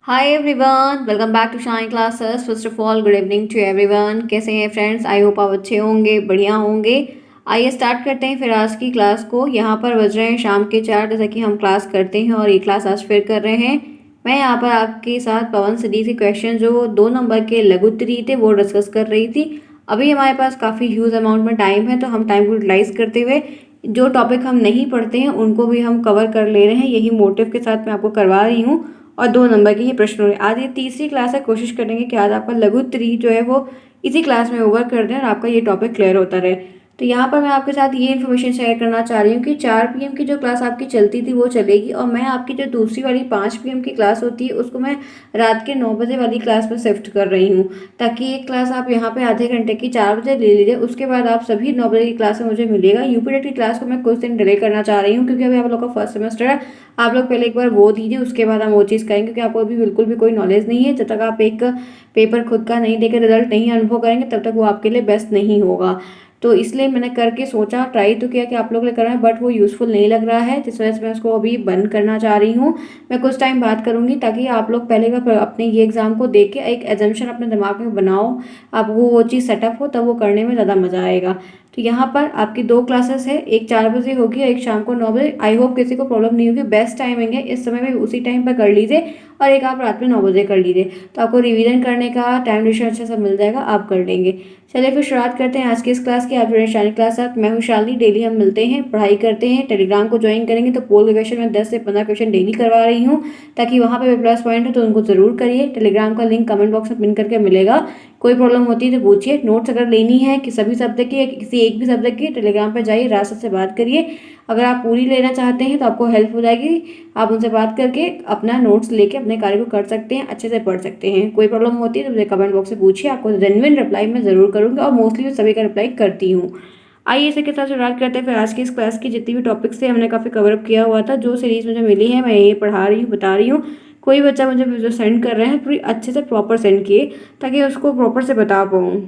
Hi everyone, welcome back to Shine Classes. First of all good evening to everyone. कैसे हैं friends? I hope आप अच्छे होंगे, बढ़िया होंगे। आइए स्टार्ट करते हैं फिर आज की क्लास को। यहाँ पर बज रहे हैं शाम के 4, जैसा कि हम क्लास करते हैं और ये क्लास आज फिर कर रहे हैं। मैं यहाँ पर आपके साथ पवन सिद्धि के क्वेश्चन जो 2 नंबर के लघु उत्तरीय थे वो डिस्कस कर रही थी। अभी हमारे पास काफ़ी ह्यूज अमाउंट में टाइम है, तो हम टाइम को यूटिलाइज करते हुए जो टॉपिक हम नहीं पढ़ते हैं उनको भी हम कवर कर ले रहे हैं। यही मोटिव के साथ मैं आपको करवा रही हूँ। और 2 नंबर की ये प्रश्न होंगे। आज ये तीसरी क्लास है, कोशिश करेंगे कि आज आपका लघु उत्तरीय जो है वो इसी क्लास में ओवर कर दें और आपका ये टॉपिक क्लियर होता रहे। तो यहाँ पर मैं आपके साथ ये इन्फॉर्मेशन शेयर करना चाह रही हूँ कि 4 पीएम की जो क्लास आपकी चलती थी वो चलेगी, और मैं आपकी जो दूसरी वाली 5 पीएम की क्लास होती है उसको मैं रात के 9 बजे वाली क्लास में शिफ्ट कर रही हूँ, ताकि एक क्लास आप यहाँ पे आधे घंटे की 4 बजे ले लीजिए। उसके बाद आप सभी 9 बजे की क्लास में मुझे मिलेगा। यूपीटेट की क्लास को मैं कुछ दिन डिले करना चाह रही हूँ, क्योंकि अभी आप लोग का फर्स्ट सेमेस्टर है। आप लोग पहले एक बार वो दीजिए, उसके बाद हम वो चीज़ करेंगे, क्योंकि आपको अभी बिल्कुल भी कोई नॉलेज नहीं है। जब तक आप एक पेपर खुद का नहीं देकर रिजल्ट नहीं अनुभव करेंगे तब तक वो आपके लिए बेस्ट नहीं होगा। तो इसलिए मैंने करके सोचा, ट्राई तो किया कि आप लोग के लिए करना है, बट वो यूज़फुल नहीं लग रहा है, जिस वजह से मैं उसको अभी बंद करना चाह रही हूँ। मैं कुछ टाइम बात करूँगी, ताकि आप लोग पहले का अपने ये एग्ज़ाम को देख के एक एजम्पशन अपने दिमाग में बनाओ। आप वो चीज़ सेटअप हो तब वो करने में ज़्यादा मज़ा आएगा। तो यहाँ पर आपकी 2 क्लासेस है, एक 4 बजे होगी और एक शाम को 9 बजे। आई होप किसी को प्रॉब्लम नहीं होगी। बेस्ट टाइमिंग है, इस समय में उसी टाइम पर कर लीजिए, और एक आप रात में 9 बजे कर लीजिए, तो आपको रिवीजन करने का टाइम ड्यूरेशन अच्छा सा मिल जाएगा, आप कर लेंगे। चलिए फिर शुरुआत करते हैं आज की इस क्लास की। आप जुड़े शालिनी क्लास साथ, मैं हूँ शालिनी। डेली हम मिलते हैं, पढ़ाई करते हैं। टेलीग्राम को ज्वाइन करेंगे तो पोल क्वेश्चन में 10 से 15 क्वेश्चन डेली करवा रही हूँ, ताकि वहाँ पे प्लस पॉइंट हो तो उनको ज़रूर करिए। टेलीग्राम का लिंक कमेंट बॉक्स में पिन करके मिलेगा। कोई प्रॉब्लम होती है तो पूछिए। नोट्स अगर लेनी है कि सभी सब्जेक्ट की या किसी एक भी सब्जेक्ट की, टेलीग्राम पर जाइए, रास्ते से बात करिए। अगर आप पूरी लेना चाहते हैं तो आपको हेल्प हो जाएगी। आप उनसे बात करके अपना नोट्स लेके अपने कार्य को कर सकते हैं, अच्छे से पढ़ सकते हैं। कोई प्रॉब्लम होती है तो मुझे कमेंट बॉक्स से पूछिए, आपको जेन्युइन रिप्लाई मैं ज़रूर करूँगी, और मोस्टली मैं सभी का रिप्लाई करती हूँ। आइए इसी के साथ शुरुआत करते हैं फिर आज की इस क्लास की। जितनी भी टॉपिक्स थे हमने काफ़ी कवर अप किया हुआ था। जो सीरीज़ मुझे मिली है मैं ये पढ़ा रही हूँ, बता रही हूँ। कोई बच्चा मुझे जो सेंड कर रहे हैं पूरी अच्छे से प्रॉपर सेंड किए, ताकि उसको प्रॉपर से बता पाऊँ।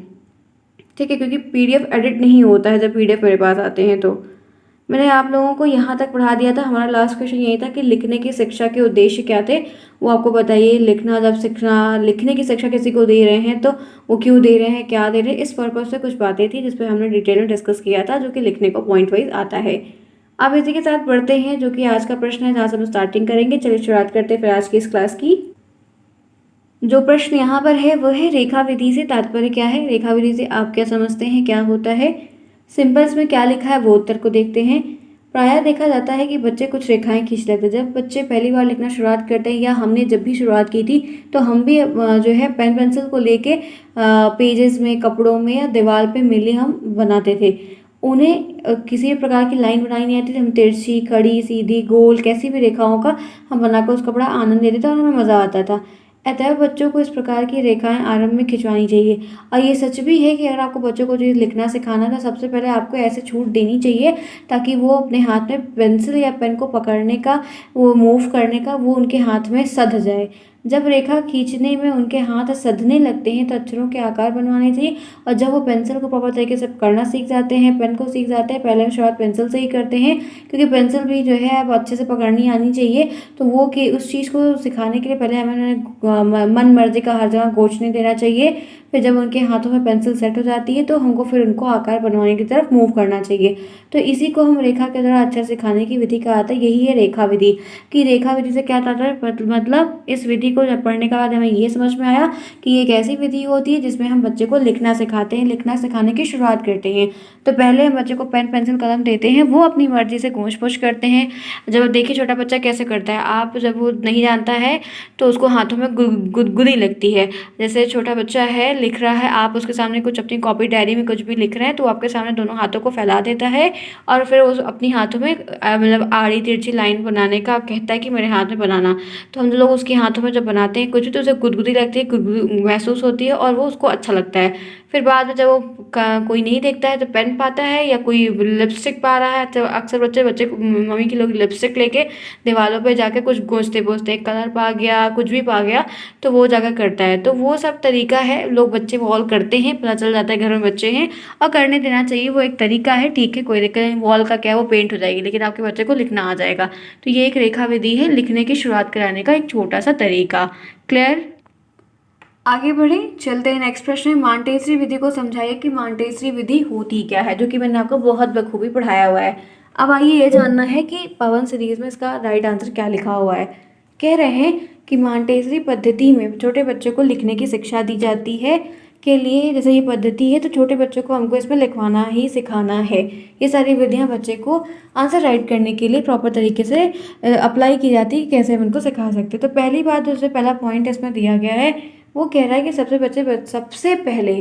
ठीक है, क्योंकि पीडीएफ एडिट नहीं होता है जब पीडीएफ मेरे पास आते हैं। तो मैंने आप लोगों को यहाँ तक पढ़ा दिया था। हमारा लास्ट क्वेश्चन यही था कि लिखने की शिक्षा के उद्देश्य क्या थे, वो आपको बताइए। लिखना जब सीखना, लिखने की शिक्षा किसी को दे रहे हैं तो वो क्यों दे रहे हैं, क्या दे रहे हैं, इस पर्पज से कुछ बातें थी जिस पर हमने डिटेल में डिस्कस किया था, जो कि लिखने को पॉइंट वाइज आता है। अब इसी के साथ बढ़ते हैं जो कि आज का प्रश्न है, जहाँ से हम स्टार्टिंग करेंगे। चलिए शुरुआत करते हैं फिर आज की इस क्लास की। जो प्रश्न यहाँ पर है वो है, रेखा विधि से तात्पर्य क्या है। रेखा विधि से आप क्या समझते हैं, क्या होता है। सिंपल्स में क्या लिखा है वो उत्तर को देखते हैं। प्रायः देखा जाता है कि बच्चे कुछ रेखाएं खींच लेते हैं जब बच्चे पहली बार लिखना शुरुआत करते हैं, या हमने जब भी शुरुआत की थी तो हम भी जो है पेन पेंसिल को लेके पेजेस में, कपड़ों में या दीवार पे मिले हम बनाते थे। उन्हें किसी भी प्रकार की लाइन बनाई नहीं आती थी। हम तिरछी, खड़ी, सीधी, गोल, कैसी भी रेखाओं का हम बनाकर उसका बड़ा आनंद लेते थे और हमें मज़ा आता था। अतः बच्चों को इस प्रकार की रेखाएं आरंभ में खिंचवानी चाहिए। और ये सच भी है कि अगर आपको बच्चों को जो लिखना सिखाना था, सबसे पहले आपको ऐसे छूट देनी चाहिए, ताकि वो अपने हाथ में पेंसिल या पेन को पकड़ने का, वो मूव करने का, वो उनके हाथ में सध जाए। जब रेखा खींचने में उनके हाथ सधने लगते हैं तो अक्षरों के आकार बनवाने चाहिए। और जब वो पेंसिल को प्रॉपर तरीके से करना सीख जाते हैं, पेन को सीख जाते हैं, पहले शुरुआत पेंसिल से ही करते हैं, क्योंकि पेंसिल भी जो है अब अच्छे से पकड़नी आनी चाहिए। तो वो कि उस चीज़ को सिखाने के लिए पहले हमें मन मर्जी का हर जगह गोच नहीं देना चाहिए। फिर जब उनके हाथों में पेंसिल सेट हो जाती है तो हमको फिर उनको आकार बनवाने की तरफ मूव करना चाहिए। तो इसी को हम रेखा के द्वारा अक्षर सिखाने की विधि का आता है। यही है रेखा विधि। कि रेखा विधि से क्या तात्पर्य, मतलब इस विधि को जब पढ़ने के बाद हमें ये समझ में आया कि ये एक ऐसी विधि होती है जिसमें हम बच्चे को लिखना सिखाते हैं, लिखना सिखाने की शुरुआत करते हैं। तो पहले हम बच्चे को पेन पेंसिल कलम देते हैं, वो अपनी मर्जी से गूंज पुश करते हैं। जब देखिए छोटा बच्चा कैसे करता है, आप जब वो नहीं जानता है तो उसको हाथों में गुदगुदी लगती है। जैसे छोटा बच्चा है, लिख रहा है, आप उसके सामने कुछ अपनी कॉपी डायरी में कुछ भी लिख रहे हैं तो आपके सामने दोनों हाथों को फैला देता है, और फिर उस अपनी हाथों में मतलब आड़ी तिरछी लाइन बनाने का कहता है कि मेरे हाथ में बनाना। तो हम लोग उसके हाथों में जब बनाते हैं कुछ, तो उसे गुदगुदी लगती है, गुदगुदी महसूस होती है और वो उसको अच्छा लगता है। फिर बाद में जब वो कोई नहीं देखता है तो पेन पाता है या कोई लिपस्टिक पा रहा है, तो अक्सर बच्चे बच्चे मम्मी के लोग लिपस्टिक लेके दीवारों पे जाके कुछ गूंजते पोंछते, कलर पा गया, कुछ भी पा गया, तो वो जाकर करता है। तो वो सब तरीका है, लोग बच्चे वॉल करते हैं, पता चल जाता है घर में बच्चे हैं, और करने देना चाहिए, वो एक तरीका है, ठीक है, कोई दिक्कत नहीं। वॉल का क्या है, वो पेंट हो जाएगी, लेकिन आपके बच्चे को लिखना आ जाएगा। तो ये एक रेखा विधि है, लिखने की शुरुआत कराने का एक छोटा सा तरीका। क्लियर? आगे बढ़े, चलते हैं नेक्स्ट प्रश्न है, मॉन्टेसरी विधि को समझाइए कि मॉन्टेसरी विधि होती क्या है, जो कि मैंने आपको बहुत बखूबी पढ़ाया हुआ है। अब आइए ये जानना है कि पवन सीरीज में इसका राइट आंसर क्या लिखा हुआ है। कह रहे हैं कि मॉन्टेसरी पद्धति में छोटे बच्चों को लिखने की शिक्षा दी जाती है के लिए, जैसे ये पद्धति है तो छोटे बच्चों को हमको इसमें लिखवाना ही सिखाना है। ये सारी विधियां बच्चे को आंसर राइट करने के लिए प्रॉपर तरीके से अप्लाई की जाती है, कैसे हम उनको सिखा सकते हैं। तो पहली बात, जो पहला पॉइंट इसमें दिया गया है, वो कह रहा है कि सबसे पहले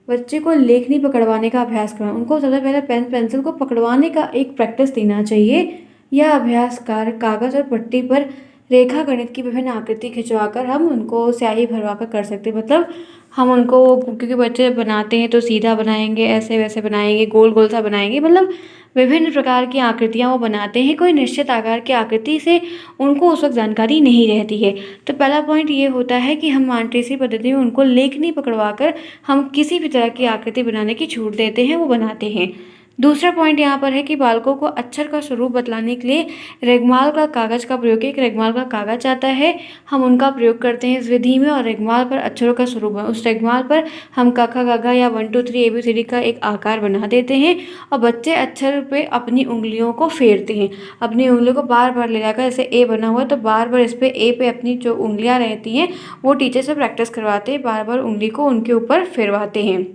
बच्चे को लेखनी पकड़वाने का अभ्यास करना, उनको सबसे पहले पेन पेंसिल को पकड़वाने का एक प्रैक्टिस देना चाहिए। यह अभ्यास कार्य कागज और पट्टी पर रेखा गणित की विभिन्न आकृति खिंचवाकर हम उनको स्याही भरवा कर सकते हैं। मतलब हम उनको, क्योंकि बच्चे बनाते हैं तो सीधा बनाएंगे, ऐसे वैसे बनाएंगे, गोल गोल सा बनाएंगे, मतलब विभिन्न प्रकार की आकृतियाँ वो बनाते हैं, कोई निश्चित आकार की आकृति से उनको उस वक्त जानकारी नहीं रहती है। तो पहला पॉइंट ये होता है कि हम मॉन्टेसरी पद्धति में उनको लेखनी पकड़वा कर हम किसी भी तरह की आकृति बनाने की छूट देते हैं, वो बनाते हैं। दूसरा पॉइंट यहाँ पर है कि बालकों को अक्षर का स्वरूप बतलाने के लिए रेगमाल का कागज का प्रयोग, एक रेगमाल का कागज आता है, हम उनका प्रयोग करते हैं इस विधि में, और रेगमाल पर अक्षरों का स्वरूप है, उस रेगमाल पर हम क ख ग घ या 1 2 3 ABCD का एक आकार बना देते हैं, और बच्चे अक्षर पे अपनी उंगलियों को फेरते हैं, अपनी उंगलियों को बार बार ले जाकर, जैसे ए बना हुआ है तो बार बार इस पे ए पे अपनी जो उंगलियां रहती हैं वो टीचर से प्रैक्टिस करवाते हैं, बार बार उंगली को उनके ऊपर फेरवाते हैं,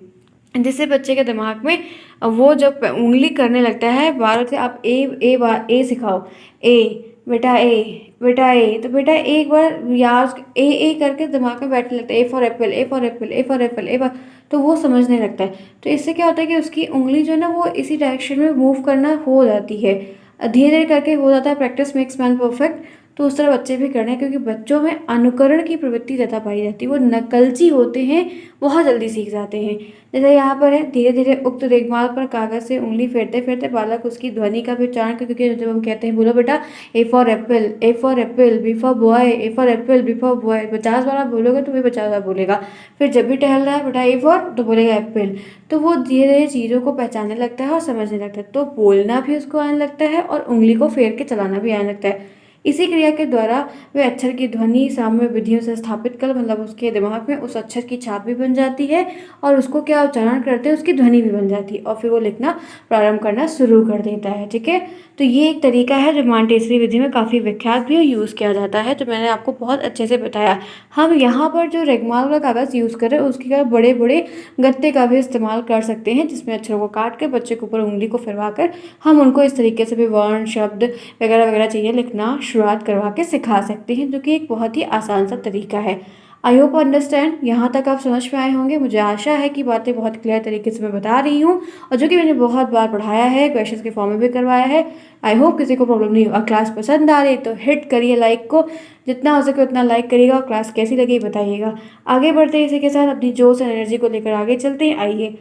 जिससे बच्चे के दिमाग में वो जब उंगली करने लगता है, बार से आप ए सिखाओ, ए बेटा ए, बेटा ए, तो बेटा एक बार याद ए करके दिमाग में बैठने लगता है, ए for apple, A for apple, A for apple, A for, तो वो समझने लगता है। तो इससे क्या होता है कि उसकी उंगली जो है ना वो इसी डायरेक्शन में मूव करना हो जाती है, धीरे धीरे करके हो जाता है, प्रैक्टिस मेक्स मैन परफेक्ट। तो उस तरह बच्चे भी कर रहे हैं, क्योंकि बच्चों में अनुकरण की प्रवृत्ति ज़्यादा पाई जाती है, वो नकलची होते हैं, बहुत जल्दी सीख जाते हैं। जैसे यहाँ पर है, धीरे धीरे उक्त रेगमाल पर कागज से उंगली फेरते फेरते बालक उसकी ध्वनि का भी उच्चारण, क्योंकि जब हम कहते हैं बोलो बेटा A for apple, A for apple, B for boy, A for apple, B for boy, 50 बार आप बोलोगे तो भी 50 बार बोलेगा। फिर जब भी टहल रहा है बेटा ए फॉर, तो बोलेगा एप्पल। तो वो धीरे धीरे चीज़ों को पहचानने लगता है और समझने लगता है, तो बोलना भी उसको आने लगता है और उंगली को फेर के चलाना भी आने लगता है। इसी क्रिया के द्वारा वे अक्षर की ध्वनि साम्य विधियों से स्थापित कर, मतलब उसके दिमाग में उस अक्षर की छाप भी बन जाती है, और उसको क्या उच्चारण करते हैं उसकी ध्वनि भी बन जाती है, और फिर वो लिखना प्रारंभ करना शुरू कर देता है। ठीक है, तो ये एक तरीका है जो मॉन्टेसरी विधि में काफ़ी विख्यात भी यूज़ किया जाता है, जो मैंने आपको बहुत अच्छे से बताया। हम यहाँ पर जो रेगमाल का कागज़ यूज़ कर रहे हैं उसकी जगह बड़े बड़े गत्ते का भी इस्तेमाल कर सकते हैं, जिसमें अक्षरों को काट कर बच्चे के ऊपर उंगली को फिरवा कर हम उनको इस तरीके से भी वर्ण, शब्द वगैरह वगैरह चीज़ें लिखना शुरुआत करवा के सिखा सकते हैं, जो कि एक बहुत ही आसान सा तरीका है। आई होप अंडरस्टैंड, यहाँ तक आप समझ में आए होंगे। मुझे आशा है कि बातें बहुत क्लियर तरीके से मैं बता रही हूँ, और जो कि मैंने बहुत बार पढ़ाया है, क्वेश्चंस के फॉर्म में भी करवाया है। आई होप किसी को प्रॉब्लम नहीं हो। और क्लास पसंद आ रही तो हिट करिए लाइक को, जितना हो सके उतना लाइक करिएगा, और क्लास कैसी लगी बताइएगा। आगे बढ़ते हैं, इसी के साथ अपनी जोश और एनर्जी को लेकर आगे चलते हैं। आइए,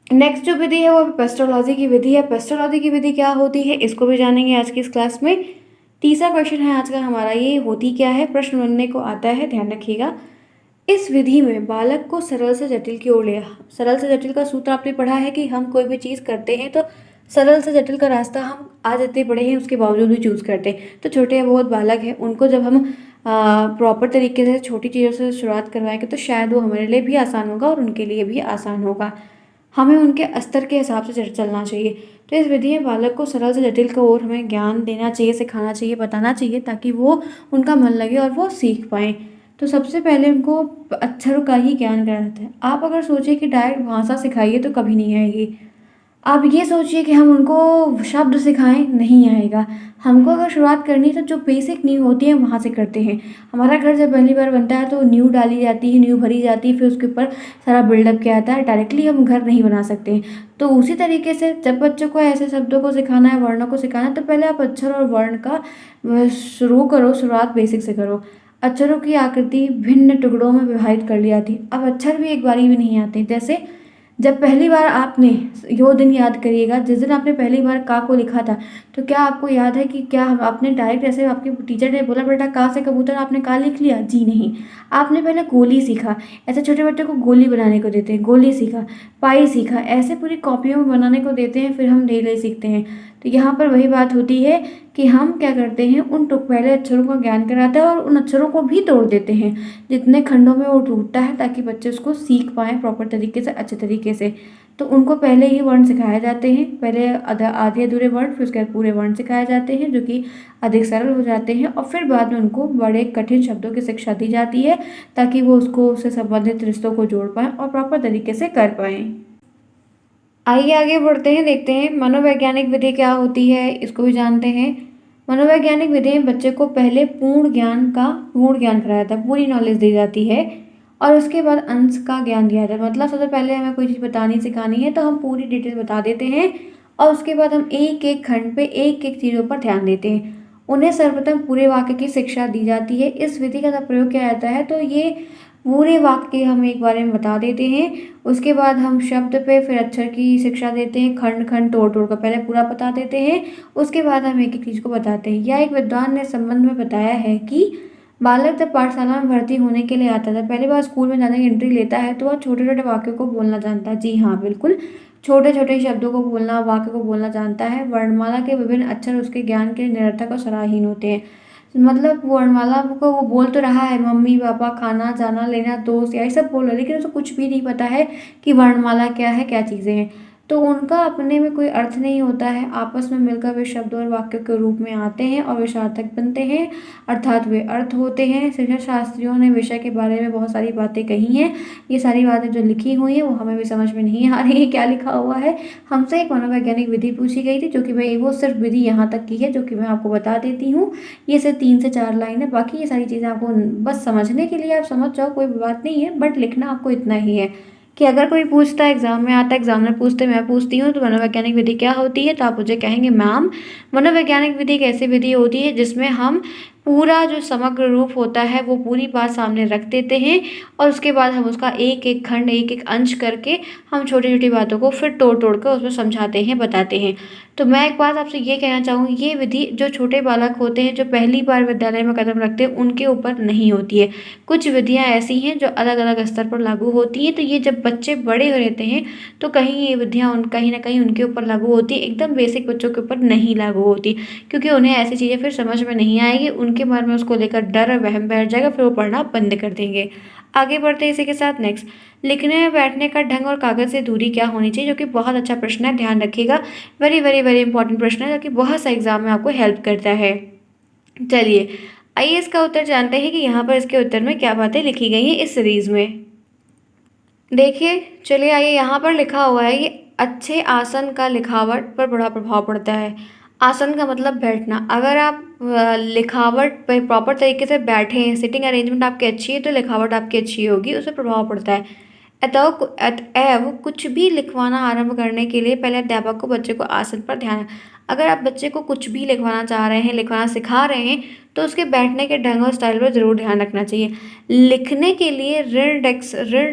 नेक्स्ट जो विधि है वो पेस्ट्रोलॉजी की विधि है। पेस्ट्रोलॉजी की विधि क्या होती है इसको भी जानेंगे आज की इस क्लास में। तीसरा क्वेश्चन है आज का हमारा, ये होती क्या है, प्रश्न बनने को आता है, ध्यान रखिएगा। इस विधि में बालक को सरल से जटिल की ओर ले, सरल से जटिल का सूत्र आपने पढ़ा है कि हम कोई भी चीज़ करते हैं तो सरल से जटिल का रास्ता हम आज इतने बड़े हैं उसके बावजूद भी चूज़ करते हैं। तो छोटे बहुत बालक हैं, उनको जब हम प्रॉपर तरीके से छोटी चीज़ों से शुरुआत करवाएंगे तो शायद वो हमारे लिए भी आसान होगा और उनके लिए भी आसान होगा। हमें उनके स्तर के हिसाब से चलना चाहिए। तो इस विधि में बालक को सरल से जटिल की ओर हमें ज्ञान देना चाहिए, सिखाना चाहिए, बताना चाहिए, ताकि वो उनका मन लगे और वो सीख पाएँ। तो सबसे पहले उनको अक्षरों का ही ज्ञान कराया जाता है। आप अगर सोचिए कि डायरेक्ट भाषा सिखाइए तो कभी नहीं आएगी। आप ये सोचिए कि हम उनको शब्द सिखाएं, नहीं आएगा। हमको अगर शुरुआत करनी है तो जो बेसिक नींव होती है वहाँ से करते हैं। हमारा घर जब पहली बार बनता है तो नींव डाली जाती है, नींव भरी जाती है, फिर उसके ऊपर सारा बिल्डअप किया जाता है। डायरेक्टली हम घर नहीं बना सकते हैं। तो उसी तरीके से जब बच्चों को ऐसे शब्दों को सिखाना है, वर्णों को सिखाना है, तो पहले आप अक्षर और वर्ण का शुरू करो, शुरुआत बेसिक से करो। अक्षरों की आकृति भिन्न टुकड़ों में विभाजित कर ली जाती। अब अक्षर भी एक बारी भी नहीं आते। जैसे जब पहली बार आपने यो दिन याद करिएगा, जिस दिन आपने पहली बार का को लिखा था, तो क्या आपको याद है कि क्या आपने डायरेक्ट ऐसे आपके टीचर ने बोला बेटा का से कबूतर, आपने का लिख लिया? जी नहीं। आपने पहले गोली सीखा। ऐसे छोटे बच्चों को गोली बनाने को देते हैं, गोली सीखा, पाई सीखा, ऐसे पूरी कॉपियों में बनाने को देते हैं, फिर हम डेली सीखते हैं। तो यहाँ पर वही बात होती है कि हम क्या करते हैं, उन पहले अक्षरों का ज्ञान कराते हैं और उन अक्षरों को भी तोड़ देते हैं जितने खंडों में वो टूटता है, ताकि बच्चे उसको सीख पाएँ प्रॉपर तरीके से, अच्छे तरीके से। तो उनको पहले ही वर्ण सिखाए जाते हैं, पहले आधे अधूरे वर्ण, फिर उसके बाद पूरे वर्ण सिखाए जाते हैं जो कि अधिक सरल हो जाते हैं, और फिर बाद में उनको बड़े कठिन शब्दों की शिक्षा दी जाती है ताकि वो उससे संबंधित रिश्तों को जोड़ पाएँ और प्रॉपर तरीके से कर पाएँ। आइए आगे बढ़ते हैं, देखते हैं मनोवैज्ञानिक विधि क्या होती है, इसको भी जानते हैं। मनोवैज्ञानिक विधि में बच्चे को पहले पूर्ण ज्ञान कराया जाता है, पूरी नॉलेज दी जाती है, और उसके बाद अंश का ज्ञान दिया जाता है। मतलब सबसे पहले हमें कोई चीज़ बतानी सिखानी है तो हम पूरी डिटेल बता देते हैं, और उसके बाद हम एक एक खंड पे एक एक चीज़ों पर ध्यान देते हैं। उन्हें सर्वप्रथम पूरे वाक्य की शिक्षा दी जाती है। इस विधि का जब प्रयोग किया जाता है तो ये पूरे वाक्य हम एक बारे में बता देते हैं, उसके बाद हम शब्द पे फिर अक्षर की शिक्षा देते हैं, खंड खंड तोड़ तोड़ कर पहले पूरा बता देते हैं, उसके बाद हम एक एक चीज़ को बताते हैं। या एक विद्वान ने संबंध में बताया है कि बालक जब पाठशाला में भर्ती होने के लिए आता था, पहली बार स्कूल में जाने की एंट्री लेता है, तो वह छोटे छोटे वाक्यों को बोलना जानता है। जी हाँ, बिल्कुल, छोटे छोटे शब्दों को बोलना, वाक्य को बोलना जानता है। वर्णमाला के विभिन्न अक्षर उसके ज्ञान के लिए निरर्थक और सराहनीय होते हैं। मतलब वर्णमाला को वो बोल तो रहा है, मम्मी पापा, खाना जाना लेना, दोस्त, यही सब बोल रहा है, लेकिन उसे कुछ भी नहीं पता है कि वर्णमाला क्या है, क्या चीज़ें हैं। तो उनका अपने में कोई अर्थ नहीं होता है, आपस में मिलकर वे शब्द और वाक्यों के रूप में आते हैं और वे सार्थक बनते हैं, अर्थात वे अर्थ होते हैं। शिक्षा शास्त्रियों ने विषय के बारे में बहुत सारी बातें कही हैं। ये सारी बातें जो लिखी हुई हैं वो हमें भी समझ में नहीं आ रही है क्या लिखा हुआ है। हमसे एक मनोवैज्ञानिक विधि पूछी गई थी, जो कि मैं वो सिर्फ विधि यहाँ तक की है जो कि मैं आपको बता देती हूँ। ये सिर्फ 3 से 4 लाइन है, बाकी ये सारी चीज़ें आपको बस समझने के लिए आप समझ जाओ, कोई बात नहीं है, बट लिखना आपको इतना ही है कि अगर कोई पूछता है, एग्जाम में आता है, एग्जामिनर पूछते, मैं पूछती हूँ तो मनोवैज्ञानिक विधि क्या होती है, तो आप मुझे कहेंगे मैम मनोवैज्ञानिक विधि एक ऐसी विधि होती है जिसमें हम पूरा जो समग्र रूप होता है वो पूरी बात सामने रख देते हैं, और उसके बाद हम उसका एक एक खंड, एक एक अंश करके हम छोटी छोटी बातों को फिर तोड़ तोड़ कर उसमें समझाते हैं, बताते हैं। तो मैं एक बात आपसे ये कहना चाहूँगी, ये विधि जो छोटे बालक होते हैं, जो पहली बार विद्यालय में कदम रखते हैं, उनके ऊपर नहीं होती है। कुछ विधियाँ ऐसी हैं जो अलग अलग स्तर पर लागू होती हैं, तो ये जब बच्चे बड़े हो रहते हैं तो कहीं ये विधियाँ कहीं ना कहीं उनके ऊपर लागू होती है, एकदम बेसिक बच्चों के ऊपर नहीं लागू होती, क्योंकि उन्हें ऐसी चीज़ें फिर समझ में नहीं आएगी, उनके मन में उसको लेकर डर और वहम बैठ जाएगा, फिर वो पढ़ना बंद कर देंगे। आगे बढ़ते हैं इसी के साथ। नेक्स्ट, लिखने में बैठने का ढंग और कागज़ से दूरी क्या होनी चाहिए, जो कि बहुत अच्छा प्रश्न है, ध्यान रखिएगा। वेरी वेरी वेरी इंपॉर्टेंट प्रश्न है जो कि बहुत सा एग्जाम में आपको हेल्प करता है। चलिए आइए इसका उत्तर जानते हैं कि यहाँ पर इसके उत्तर में क्या बातें लिखी गई हैं इस सीरीज में। देखिए, चलिए आइए, यहाँ पर लिखा हुआ है कि अच्छे आसन का लिखावट पर बड़ा प्रभाव पड़ता है। आसन का मतलब बैठना। अगर आप लिखावट पे प्रॉपर तरीके से बैठे हैं, सिटिंग अरेंजमेंट आपकी अच्छी है, तो लिखावट आपकी अच्छी होगी, उससे प्रभाव पड़ता है। अतएव कुछ भी लिखवाना आरंभ करने के लिए पहले अध्यापक को बच्चे को आसन पर ध्यान। अगर आप बच्चे को कुछ भी लिखवाना चाह रहे हैं, लिखवाना सिखा रहे हैं, तो उसके बैठने के ढंग और स्टाइल पर ज़रूर ध्यान रखना चाहिए। लिखने के लिए ऋण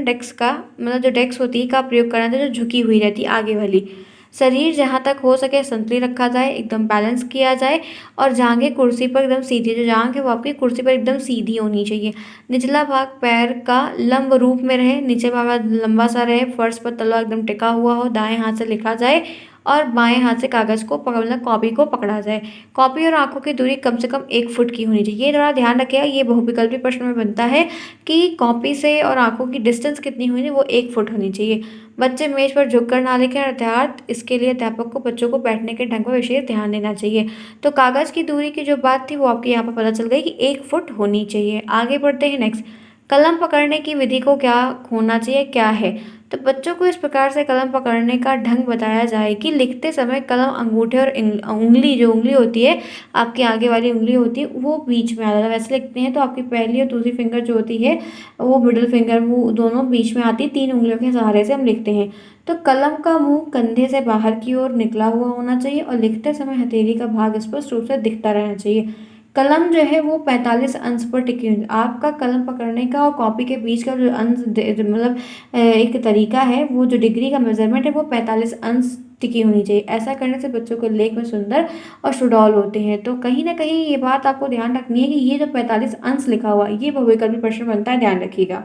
डेस्क का मतलब जो डेस्क होती है का प्रयोग करना चाहिए, जो झुकी हुई रहती है आगे वाली। शरीर जहाँ तक हो सके संतुलित रखा जाए, एकदम बैलेंस किया जाए, और जांघें कुर्सी पर एकदम सीधी, जो जांघ है वो आपकी कुर्सी पर एकदम सीधी होनी चाहिए। निचला भाग पैर का लंब रूप में रहे, नीचे भाग लंबा सा रहे, फर्श पर तलवा एकदम टिका हुआ हो, दाएं हाथ से लिखा जाए और बाएं हाथ से कागज़ को मतलब कॉपी को पकड़ा जाए। कॉपी और आंखों की दूरी कम से कम 1 फुट की होनी चाहिए। ये थोड़ा ध्यान रखिएगा, ये बहुविकल्पी प्रश्न में बनता है कि कॉपी से और आंखों की डिस्टेंस कितनी हुई, वो 1 फुट होनी चाहिए। बच्चे मेज पर झुककर ना लिखें, अर्थात इसके लिए अध्यापक को बच्चों को बैठने के ढंग पर विशेष ध्यान देना चाहिए। तो कागज़ की दूरी की जो बात थी वो आपके यहाँ पर पता चल गई कि 1 फुट होनी चाहिए। आगे बढ़ते हैं। नेक्स्ट, कलम पकड़ने की विधि को क्या होना चाहिए, क्या है। तो बच्चों को इस प्रकार से कलम पकड़ने का ढंग बताया जाए कि लिखते समय कलम अंगूठे और उंगली, जो उंगली होती है आपकी आगे वाली उंगली होती है, वो बीच में आ जाता है। वैसे लिखते हैं तो आपकी पहली और दूसरी फिंगर जो होती है वो मिडिल फिंगर, वो दोनों बीच में आती है, 3 उंगलियों के सहारे से हम लिखते हैं। तो कलम का मुंह कंधे से बाहर की ओर निकला हुआ होना चाहिए और लिखते समय हथेली का भाग स्पष्ट रूप से दिखता रहना चाहिए। कलम जो है वो 45 अंश पर टिकी हुई। आपका कलम पकड़ने का और कॉपी के बीच का जो अंश मतलब एक तरीका है, वो जो डिग्री का मेजरमेंट है वो 45 अंश टिकी होनी चाहिए। ऐसा करने से बच्चों के लेख में सुंदर और सुडौल होते हैं। तो कहीं ना कहीं ये बात आपको ध्यान रखनी है कि ये जो 45 अंश लिखा हुआ है ये बहुविकल्पी प्रश्न बनता है, ध्यान रखिएगा।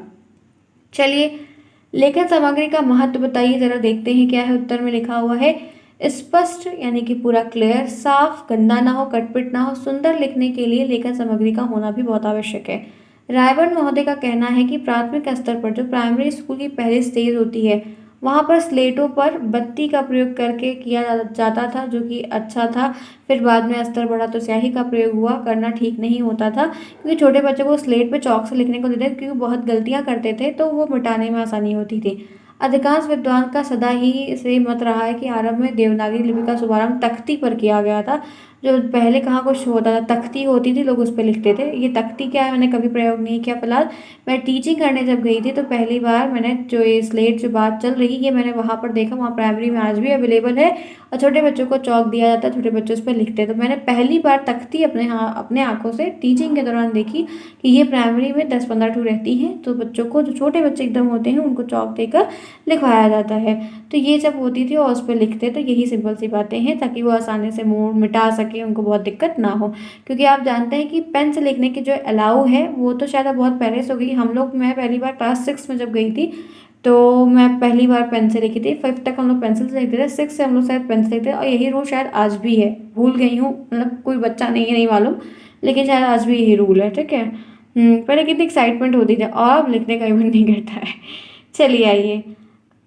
चलिए, लेखन सामग्री का महत्व बताइए जरा, देखते हैं क्या है उत्तर में लिखा हुआ है। स्पष्ट यानी कि पूरा क्लियर, साफ, गंदा ना हो, कटपिट ना हो, सुंदर लिखने के लिए लेखन सामग्री का होना भी बहुत आवश्यक है। रायबर्ट महोदय का कहना है कि प्राथमिक स्तर पर जो प्राइमरी स्कूल की पहली स्टेज होती है वहाँ पर स्लेटों पर बत्ती का प्रयोग करके किया जाता था, जो कि अच्छा था। फिर बाद में स्तर बढ़ा तो स्याही का प्रयोग हुआ, करना ठीक नहीं होता था, क्योंकि छोटे बच्चों को स्लेट पे चौक से लिखने को देते थे, क्योंकि बहुत गलतियां करते थे तो वो मिटाने में आसानी होती थी। अधिकांश विद्वान का सदा ही से मत रहा है कि आरंभ में देवनागरी लिपि का शुभारंभ तख्ती पर किया गया था। जो पहले कहाँ कुछ होता था, तख्ती होती थी, लोग उस पर लिखते थे। ये तख्ती क्या है मैंने कभी प्रयोग नहीं किया फिलहाल। मैं टीचिंग करने जब गई थी तो पहली बार मैंने जो ये स्लेट जो बात चल रही है मैंने वहाँ पर देखा, वहाँ प्राइमरी में आज भी अवेलेबल है और छोटे बच्चों को चौक दिया जाता है, छोटे बच्चों उस पर लिखते हैं। तो मैंने पहली बार तख्ती अपने आंखों से टीचिंग के दौरान देखी कि ये प्राइमरी में 10-15 ठो रहती हैं, तो बच्चों को जो छोटे बच्चे एकदम होते हैं उनको चौक देकर लिखवाया जाता है। तो ये जब होती थी और उस पर लिखते, तो यही सिंपल सी बातें हैं ताकि वो आसानी से मुँह मिटा सके, उनको बहुत दिक्कत ना हो। क्योंकि आप जानते हैं कि पेन से लिखने की जो अलाउ है वो तो शायद अब बहुत पहले से हो गई। हम लोग, मैं पहली बार क्लास 6 में जब गई थी तो मैं पहली बार पेन से लिखी थी। 5 तक हम लोग पेंसिल से लिखते थे, 6 से हम लोग शायद पेन से लिखते थे, और यही रूल शायद आज भी है। भूल गई हूँ, मतलब कोई बच्चा नहीं है, नहीं मालूम, लेकिन शायद आज भी यही रूल है, ठीक है। पहले कितनी एक्साइटमेंट होती थी, और अब लिखने का ही मन नहीं करता है। चलिए आइए,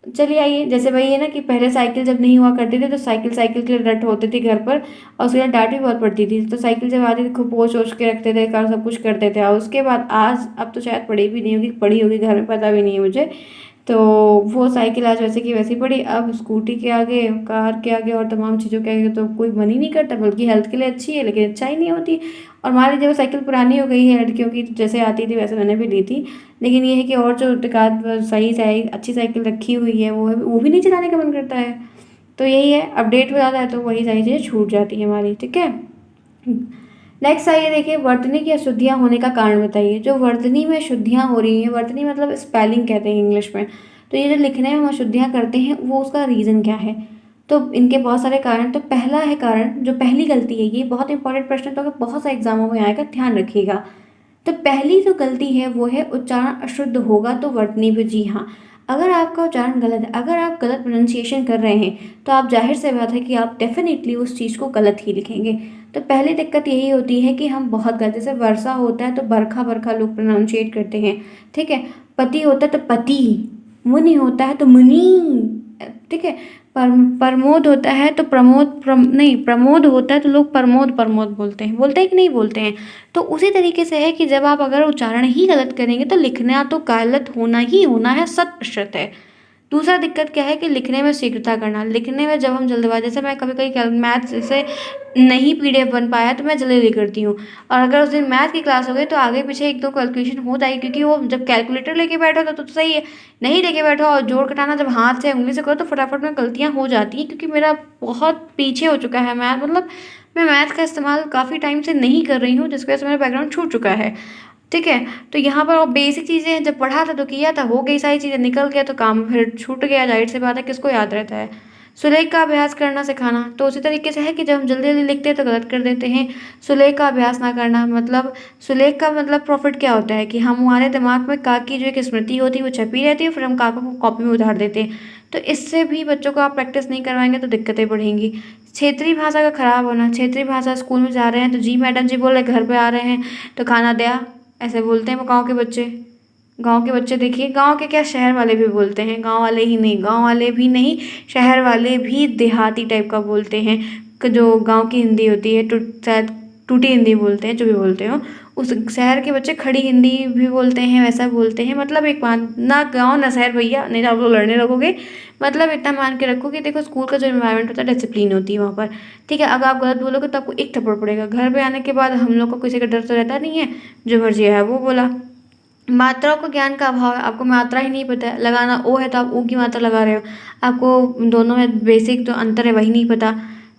चलिए आइए, जैसे वही है ना कि पहले साइकिल जब नहीं हुआ करती थी तो साइकिल साइकिल के लिए रट होते थे घर पर, और उसके लिए डांट भी बहुत पड़ती थी। तो साइकिल जब आती थी खूब पोंछ ओछ के रखते थे, कर सब कुछ करते थे। और उसके बाद आज, अब तो शायद पड़ी भी नहीं होगी, पड़ी होगी घर में, पता भी नहीं है मुझे। तो वो साइकिल आज वैसे की वैसी पड़ी। अब स्कूटी के आगे, कार के आगे और तमाम चीज़ों के आगे तो कोई मन ही नहीं करता, बल्कि हेल्थ के लिए अच्छी है लेकिन अच्छा ही नहीं होती। और मान लीजिए वो साइकिल पुरानी हो गई है लड़कियों की, तो जैसे आती थी वैसे मैंने भी ली थी, लेकिन ये है कि और जो एकाध सही सही अच्छी साइकिल रखी हुई है वो भी नहीं चलाने का मन करता है। तो यही है, अपडेट हो जाता है तो वही सारी चीज़ें छूट जाती है हमारी, ठीक है। नेक्स्ट आइए, देखिए वर्तनी की अशुद्धियाँ होने का कारण बताइए। जो वर्तनी में अशुद्धियाँ हो रही हैं, वर्तनी मतलब स्पेलिंग कहते हैं इंग्लिश में, तो ये जो लिखने में हम अशुद्धियाँ करते हैं वो उसका रीज़न क्या है। तो इनके बहुत सारे कारण। तो पहला है कारण, जो पहली गलती है, ये बहुत इंपॉर्टेंट प्रश्न है तो अगर बहुत सारे एग्जामों में आएगा, ध्यान रखिएगा। तो पहली जो गलती है वो है उच्चारण अशुद्ध होगा तो वर्तनी भी। जी हाँ, अगर आपका उच्चारण गलत है, अगर आप गलत प्रोनाउंसिएशन कर रहे हैं तो आप, जाहिर सी बात है कि आप डेफिनेटली उस चीज़ को गलत ही लिखेंगे। तो पहली दिक्कत यही होती है कि हम बहुत गलत, जैसे वर्षा होता है तो बरखा बरखा लोग प्रोनाउंशिएट करते हैं, ठीक है। पति होता है तो पति, मुनि होता है तो मुनि, ठीक है। प्रमोद होता है तो नहीं, प्रमोद होता है तो लोग प्रमोद प्रमोद बोलते हैं कि नहीं बोलते हैं। तो उसी तरीके से है कि जब आप अगर उच्चारण ही गलत करेंगे तो लिखना तो गलत होना ही होना है, 100% है। दूसरा दिक्कत क्या है कि लिखने में शीघ्रता करना। लिखने में जब हम जल्दबाजी, जैसे मैं कभी कभी मैथ जैसे नहीं पीडीएफ बन पाया तो मैं जल्दी करती हूँ, और अगर उस दिन मैथ की क्लास हो गई तो आगे पीछे एक दो कैलकुलेशन हो जाएगी, क्योंकि वो जब कैलकुलेटर लेके बैठो तो सही है, नहीं लेके बैठो और जोड़ घटाना जब हाथ से उंगली से करो तो फटाफट में गलतियाँ हो जाती हैं। क्योंकि मेरा बहुत पीछे हो चुका है मैथ, मतलब मैं मैथ का इस्तेमाल काफ़ी टाइम से नहीं कर रही हूँ, जिसकी वजह से मेरा बैकग्राउंड छूट चुका है, ठीक है। तो यहाँ पर बेसिक चीज़ें जब पढ़ा था तो किया था, हो गई सारी चीज़ें, निकल गया तो काम फिर छूट गया, जाहिर सी बात है किसको याद रहता है। सुलेख का अभ्यास करना सिखाना, तो उसी तरीके से है कि जब हम जल्दी जल्दी लिखते हैं तो गलत कर देते हैं। सुलेख का अभ्यास ना करना, मतलब सुलेख का मतलब प्रॉफिट क्या होता है कि हम, हमारे दिमाग में का की जो एक स्मृति होती है वो छपी रहती है, फिर हम का को कॉपी में उतार देते हैं। तो इससे भी बच्चों को आप प्रैक्टिस नहीं करवाएंगे तो दिक्कतें बढ़ेंगी। क्षेत्रीय भाषा का खराब होना, क्षेत्रीय भाषा, स्कूल में जा रहे हैं तो जी मैडम जी बोल रहे, घर पे आ रहे हैं तो खाना दिया, ऐसे बोलते हैं वो गाँव के बच्चे। गाँव के बच्चे देखिए, गाँव के क्या, शहर वाले भी बोलते हैं, गाँव वाले ही नहीं, गाँव वाले भी नहीं, शहर वाले भी देहाती टाइप का बोलते हैं। जो गाँव की हिंदी होती है, शायद टूटी हिंदी बोलते हैं, जो भी बोलते हो। उस शहर के बच्चे खड़ी हिंदी भी बोलते हैं, वैसा बोलते हैं। मतलब एक मान, ना गाँव ना शहर भैया, नहीं तो आप लोग लड़ने लगोगे। मतलब इतना मान के रखो कि देखो स्कूल का जो इन्वायरमेंट होता है, डिसिप्लिन होती है वहाँ पर, ठीक है। अगर आप गलत बोलोगे तो आपको एक थप्पड़ पड़ेगा। घर पे आने के बाद हम लोग को किसी का डर तो रहता नहीं है, जो मर्जी है वो बोला। मात्राओं का ज्ञान का अभाव है, आपको मात्रा ही नहीं पता है, लगाना ओ है तो आप ओ की मात्रा लगा रहे हो, आपको दोनों में बेसिक जो अंतर है वही नहीं पता।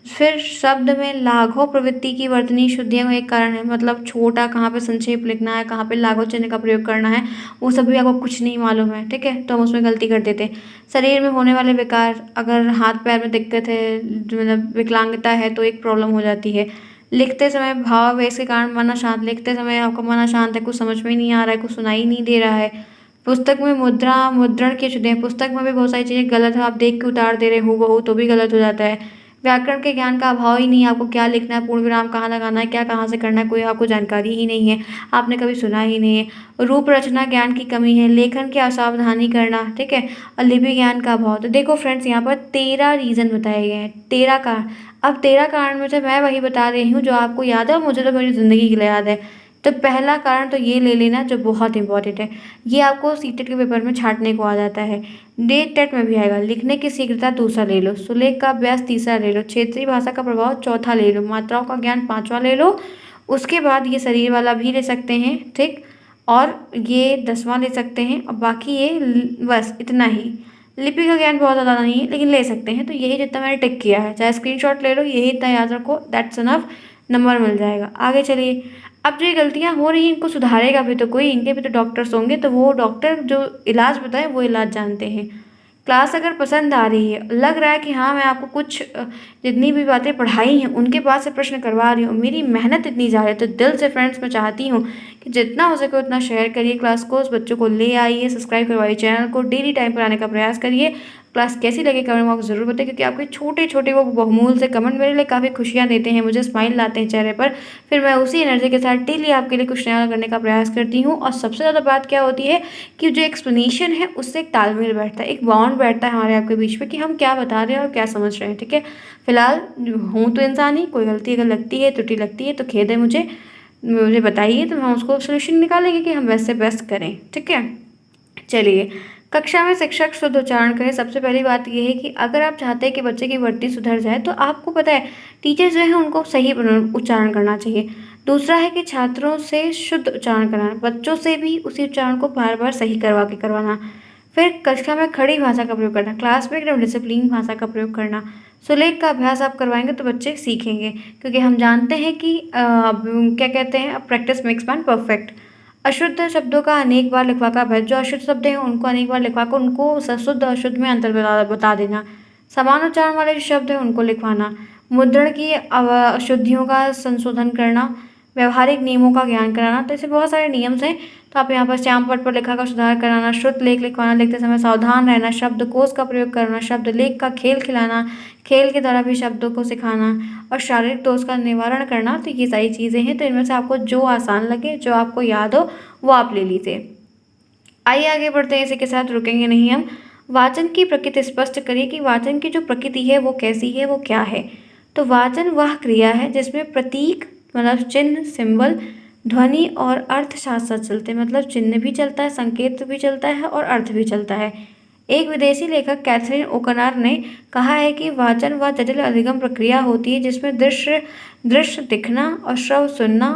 फिर शब्द में लाघव प्रवृत्ति की वर्तनी शुद्धियाँ एक कारण है, मतलब छोटा कहाँ पे संक्षेप लिखना है, कहाँ पे लाघव चिन्ह का प्रयोग करना है, वो सब भी आपको कुछ नहीं मालूम है, ठीक है, तो हम उसमें गलती कर देते हैं। शरीर में होने वाले विकार, अगर हाथ पैर में दिक्कत है, मतलब विकलांगता है, तो एक प्रॉब्लम हो जाती है। लिखते समय भावावेश के कारण मन अशांत, लिखते समय आपका मन अशांत है, कुछ समझ में नहीं आ रहा है, कुछ सुनाई नहीं दे रहा है। पुस्तक में मुद्रण की शुद्धियाँ, पुस्तक में भी बहुत सारी चीज़ें गलत है, आप देख के उतार दे रहे हो हूबहू, तो भी गलत हो जाता है। व्याकरण के ज्ञान का अभाव ही नहीं है, आपको क्या लिखना है, पूर्ण विराम कहाँ लगाना है, क्या कहाँ से करना है, कोई आपको जानकारी ही नहीं है, आपने कभी सुना ही नहीं है। रूप रचना ज्ञान की कमी है, लेखन की असावधानी करना, ठीक है, और लिपि ज्ञान का अभाव। तो देखो फ्रेंड्स, यहाँ पर 13 रीज़न बताए गए हैं, 13 कारण। अब 13 कारण में से मैं वही बता रही हूँ जो आपको याद है और मुझे तो मेरी ज़िंदगी के लिए याद है। तो पहला कारण तो ये ले लेना जो बहुत इंपॉर्टेंट है, ये आपको सीटेट के पेपर में छांटने को आ जाता है, डेट टेट में भी आएगा। लिखने की शीघ्रता दूसरा ले लो, सुलेख का अभ्यास तीसरा ले लो, क्षेत्रीय भाषा का प्रभाव चौथा ले लो, मात्राओं का ज्ञान पांचवा ले लो। उसके बाद ये शरीर वाला भी ले सकते हैं, ठीक, और ये 10वां ले सकते हैं, और बाकी ये बस इतना ही। लिपि का ज्ञान बहुत ज़्यादा नहीं है लेकिन ले सकते हैं, तो यही जितना मैंने टिक किया है, चाहे स्क्रीनशॉट ले लो, यही इतना याद रखो, दैट्स इनफ, नंबर मिल जाएगा। आगे चलिए, अब जो ये गलतियाँ हो रही हैं इनको सुधारेगा भी तो कोई, इनके भी तो डॉक्टर्स होंगे, तो वो डॉक्टर जो इलाज बताए वो इलाज जानते हैं। क्लास अगर पसंद आ रही है, लग रहा है कि हाँ मैं आपको कुछ जितनी भी बातें पढ़ाई हैं उनके पास से प्रश्न करवा रही हूँ, मेरी मेहनत इतनी जा रही है, तो दिल से फ्रेंड्स मैं चाहती हूँ कि जितना हो सके उतना शेयर करिए क्लास को, उस बच्चों को ले आइए, सब्सक्राइब करवाइए चैनल को, डेली टाइम पर आने का प्रयास करिए। क्लास कैसी लगी कमेंट बॉक्स ज़रूर बताइए, क्योंकि आपके छोटे छोटे वो बहुमूल्य से कमेंट मेरे लिए काफ़ी खुशियाँ देते हैं, मुझे स्माइल लाते हैं चेहरे पर। फिर मैं उसी एनर्जी के साथ डेली आपके लिए कुछ नया करने का प्रयास करती हूँ। और सबसे ज़्यादा बात क्या होती है कि जो एक्सप्लेनेशन है उससे एक तालमेल बैठता है, एक बॉन्ड बैठता है हमारे आपके बीच में कि हम क्या बता रहे हैं और क्या समझ रहे हैं, ठीक है। फिलहाल हूँ तो इंसान ही, कोई गलती अगर लगती है, त्रुटि लगती है तो खेद है मुझे बताइए, तो हम उसको सोल्यूशन निकालेंगे कि हम बेस्ट से बेस्ट करें, ठीक है। चलिए, कक्षा में शिक्षक शुद्ध उच्चारण करें। सबसे पहली बात यह है कि अगर आप चाहते हैं कि बच्चे की वर्तनी सुधर जाए, तो आपको पता है टीचर जो है उनको सही उच्चारण करना चाहिए। दूसरा है कि छात्रों से शुद्ध उच्चारण कराना, बच्चों से भी उसी उच्चारण को बार बार सही करवाना। फिर कक्षा में खड़ी भाषा का प्रयोग करना, क्लास में एकदम डिसिप्लिन भाषा का प्रयोग करना। सुलेख का अभ्यास आप करवाएंगे तो बच्चे सीखेंगे, क्योंकि हम जानते हैं कि क्या कहते हैं, प्रैक्टिस मेक्स मैन परफेक्ट। अशुद्ध शब्दों का अनेक बार लिखवा का अभ्यास, जो अशुद्ध शब्द हैं उनको अनेक बार लिखवा कर उनको शुद्ध अशुद्ध में अंतर बता देना। समान उच्चारण वाले जो शब्द हैं उनको लिखवाना। मुद्रण की अशुद्धियों का संशोधन करना। व्यवहारिक नियमों का ज्ञान कराना। तो ऐसे बहुत सारे नियम्स हैं, तो आप यहाँ पर श्याम पट पर लिखा का सुधार कराना, शुद्ध लेख लिखवाना, लिखते समय सावधान रहना, शब्दकोश का प्रयोग करना, शब्द लेख का खेल खिलाना, खेल के द्वारा भी शब्दों को सिखाना, और शारीरिक दोष का निवारण करना। तो ये सारी चीज़ें हैं, तो इनमें से आपको जो आसान लगे, जो आपको याद हो, वो आप ले लीजिए। आइए आगे बढ़ते हैं, इसी के साथ रुकेंगे नहीं हम। वाचन की प्रकृति स्पष्ट करिए कि वाचन की जो प्रकृति है वो कैसी है, वो क्या है। तो वाचन वह क्रिया है जिसमें प्रतीक मतलब चिन्ह, सिंबल, ध्वनि और अर्थ साथ साथ चलते हैं, मतलब चिन्ह भी चलता है, संकेत भी चलता है और अर्थ भी चलता है। एक विदेशी लेखक कैथरीन ओकनार ने कहा है कि वाचन वह जटिल अधिगम प्रक्रिया होती है जिसमें दृश्य दिखना और श्रव सुनना,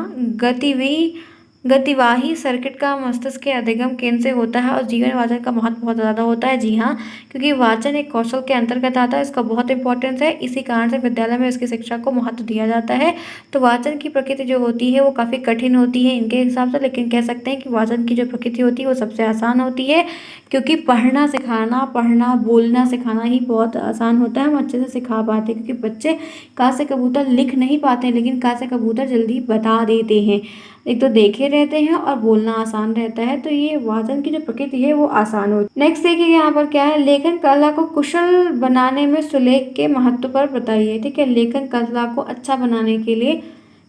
गतिवाही सर्किट का मस्तिष्क के अधिगम केंद्र से होता है, और जीवन वाचन का महत्व बहुत ज़्यादा होता है। जी हाँ, क्योंकि वाचन एक कौशल के अंतर्गत आता है, इसका बहुत इंपॉर्टेंस है, इसी कारण से विद्यालय में इसकी शिक्षा को महत्व दिया जाता है। तो वाचन की प्रकृति जो होती है वो काफ़ी कठिन होती है इनके हिसाब से, लेकिन कह सकते हैं कि वाचन की जो प्रकृति होती है वो सबसे आसान होती है, क्योंकि पढ़ना बोलना सिखाना ही बहुत आसान होता है, हम अच्छे से सिखा पाते हैं, क्योंकि बच्चे का से कबूतर लिख नहीं पाते, लेकिन का से कबूतर जल्दी बता देते हैं। एक तो देखे रहते हैं और बोलना आसान रहता है, तो ये वाचन की जो प्रकृति है वो आसान होती है। नेक्स्ट देखिए यहाँ पर क्या है, लेखन कला को कुशल बनाने में सुलेख के महत्व पर बताइए। ठीक है, लेखन कला को अच्छा बनाने के लिए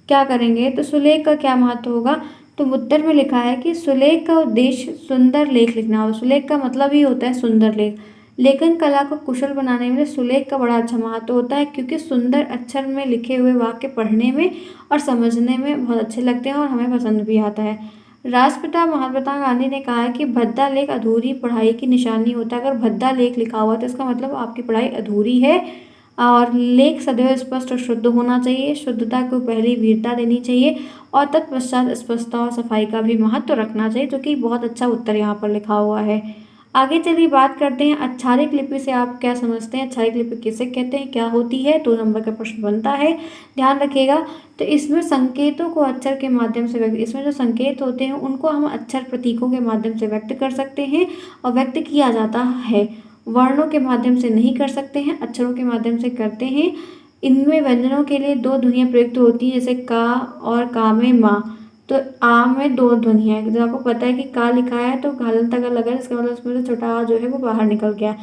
क्या करेंगे, तो सुलेख का क्या महत्व होगा। तो उत्तर में लिखा है कि सुलेख का उद्देश्य सुंदर लेख लिखना होगा। सुलेख का मतलब ही होता है सुंदर लेख। लेखन कला को कुशल बनाने में सुलेख का बड़ा अच्छा महत्व होता है, क्योंकि सुंदर अक्षर में लिखे हुए वाक्य पढ़ने में और समझने में बहुत अच्छे लगते हैं और हमें पसंद भी आता है। राष्ट्रपिता महात्मा गांधी ने कहा है कि भद्दा लेख अधूरी पढ़ाई की निशानी होता है। अगर भद्दा लेख लिखा हुआ तो इसका मतलब आपकी पढ़ाई अधूरी है। और लेख सदैव स्पष्ट और शुद्ध होना चाहिए, शुद्धता को पहली वीरता देनी चाहिए, और तत्पश्चात स्पष्टता और सफाई का भी महत्व रखना चाहिए, जो कि बहुत अच्छा उत्तर यहाँ पर लिखा हुआ है। आगे चलिए बात करते हैं अच्छारिक लिपि से आप क्या समझते हैं, अच्छारिक लिपि किसे कहते हैं, क्या होती है। 2 नंबर का प्रश्न बनता है, ध्यान रखिएगा। तो इसमें संकेतों को अक्षर के माध्यम से व्यक्त, इसमें जो संकेत होते हैं उनको हम अक्षर प्रतीकों के माध्यम से व्यक्त कर सकते हैं और व्यक्त किया जाता है। वर्णों के माध्यम से नहीं कर सकते हैं, अक्षरों के माध्यम से करते हैं। इनमें व्यंजनों के लिए 2 ध्वनियाँ प्रयुक्त होती हैं, जैसे का और का में माँ। तो आ में 2 ध्वनियाँ हैं, जब आपको पता है कि का लिखा है तो हलंत अगर लगा है, इसका मतलब उसमें से छोटा आ जो है वो बाहर निकल गया।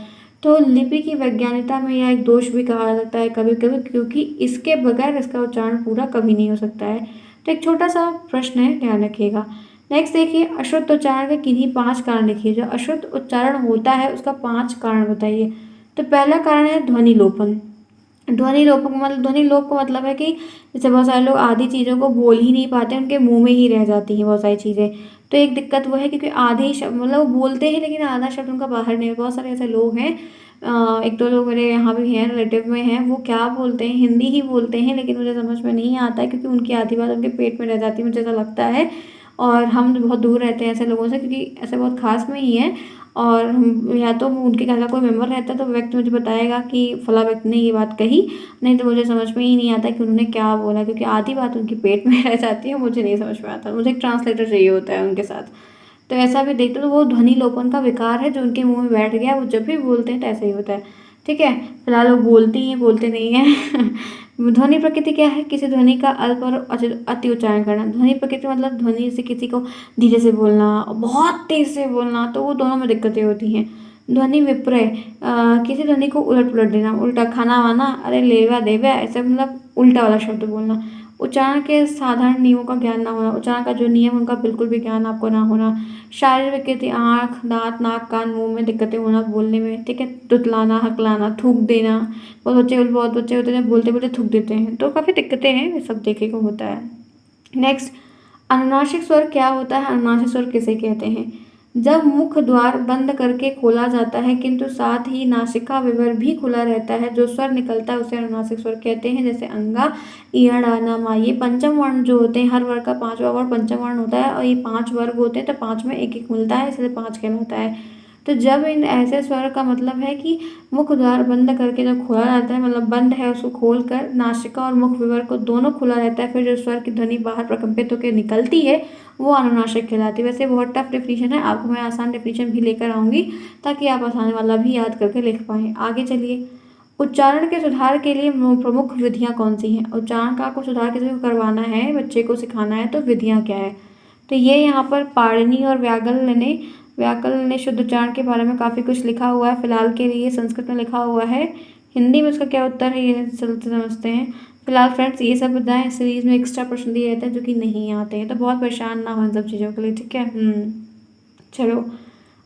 तो लिपि की वैज्ञानिकता में यह एक दोष भी कहा जा सकता है कभी कभी, क्योंकि इसके बगैर इसका उच्चारण पूरा कभी नहीं हो सकता है। तो एक छोटा सा प्रश्न है, ध्यान रखिएगा। नेक्स्ट देखिए, अशुद्ध उच्चारण के किन्हीं 5 कारण लिखिए। जो अशुद्ध उच्चारण होता है उसका 5 कारण बताइए। तो पहला कारण है ध्वनि लोपन। ध्वनि लोप मतलब, ध्वनि लोप का मतलब है कि जैसे बहुत सारे लोग आधी चीज़ों को बोल ही नहीं पाते, उनके मुंह में ही रह जाती हैं बहुत सारी चीज़ें। तो एक दिक्कत वो है क्योंकि आधे शब्द मतलब वो बोलते हैं लेकिन आधा शब्द उनका बाहर नहीं है। बहुत सारे ऐसे लोग हैं, 1-2 लोग मेरे यहाँ भी हैं, रिलेटिव में हैं, वो क्या बोलते हैं, हिंदी ही बोलते हैं लेकिन मुझे समझ में नहीं आता है क्योंकि उनकी आधी बात उनके पेट में रह जाती है, मुझे ऐसा लगता है। और हम बहुत दूर रहते हैं ऐसे लोगों से, क्योंकि ऐसे बहुत खास में ही हैं। और हम या तो उनके घर का कोई मेंबर रहता है तो व्यक्ति मुझे बताएगा कि फला व्यक्ति ने ये बात कही, नहीं तो मुझे समझ में ही नहीं आता कि उन्होंने क्या बोला, क्योंकि आधी बात उनके पेट में रह जाती है, मुझे नहीं समझ में आता, मुझे एक ट्रांसलेटर चाहिए होता है उनके साथ। तो ऐसा भी देखते हो तो वो ध्वनि लोपन का विकार है जो उनके मुंह में बैठ गया, वो जब भी बोलते हैं तो ऐसा ही होता है। ठीक है, फिलहाल वो बोलती ही बोलते नहीं हैं। ध्वनि प्रकृति क्या है, किसी ध्वनि का अल्प और अति उच्चारण करना। ध्वनि प्रकृति मतलब ध्वनि से किसी को धीरे से बोलना और बहुत तेज से बोलना, तो वो दोनों में दिक्कतें होती हैं। ध्वनि विपर्य, किसी ध्वनि को उलट पुलट देना, उल्टा खाना वाना, अरे लेवा देवा, ऐसे मतलब उल्टा वाला शब्द बोलना। उच्चारण के साधारण नियमों का ज्ञान ना होना, उच्चारण का जो नियम उनका बिल्कुल भी ज्ञान आपको ना होना। शारीरिक विकृति, आँख दांत नाक कान मुंह में दिक्कतें होना बोलने में। ठीक है, तुतलाना हकलाना थूक देना, बहुत बच्चे होते हैं बोलते बोलते थूक देते हैं, तो काफ़ी दिक्कतें हैं, ये सब देखे को होता है। नेक्स्ट, अनुनासिक स्वर क्या होता है, अनुनासिक स्वर किसे कहते हैं। जब मुख द्वार बंद करके खोला जाता है किंतु साथ ही नासिका विवर भी खुला रहता है, जो स्वर निकलता है उसे अनुनासिक स्वर कहते हैं। जैसे अंगा ईयड़ आना मा, ये पंचम वर्ण जो होते हैं, हर वर्ग का 5वां वर्ण पंचम वर्ण होता है और ये 5 वर्ग होते हैं तो 5 में एक एक मिलता है, इसलिए 5 कहलाता है। तो जब इन ऐसे स्वर का मतलब है कि मुख द्वार बंद करके जब खोला जाता है, मतलब बंद है उसको खोल कर नासिका और मुख विवर को दोनों खुला रहता है, फिर जो स्वर की ध्वनि बाहर प्रकम्पित होकर निकलती है वो अनुनासिक कहलाती है। वैसे बहुत टफ डेफिनेशन है, आपको मैं आसान डेफिनेशन भी लेकर आऊँगी ताकि आप आसान वाला भी याद करके लिख पाएँ। आगे चलिए, उच्चारण के सुधार के लिए प्रमुख विधियाँ कौन सी हैं। उच्चारण का आपको सुधार किसी को करवाना है, बच्चे को सिखाना है, तो विधियाँ क्या है। तो ये यहाँ पर पाणिनि और व्याकरण ने शुद्ध उच्चारण के बारे में काफ़ी कुछ लिखा हुआ है। फिलहाल के लिए संस्कृत में लिखा हुआ है, हिंदी में उसका क्या उत्तर है ये चलते समझते हैं। फिलहाल फ्रेंड्स ये सब बताएं, सीरीज में एक्स्ट्रा प्रश्न दिए रहते हैं जो कि नहीं आते हैं, तो बहुत परेशान ना हो इन सब चीज़ों के लिए। ठीक है, चलो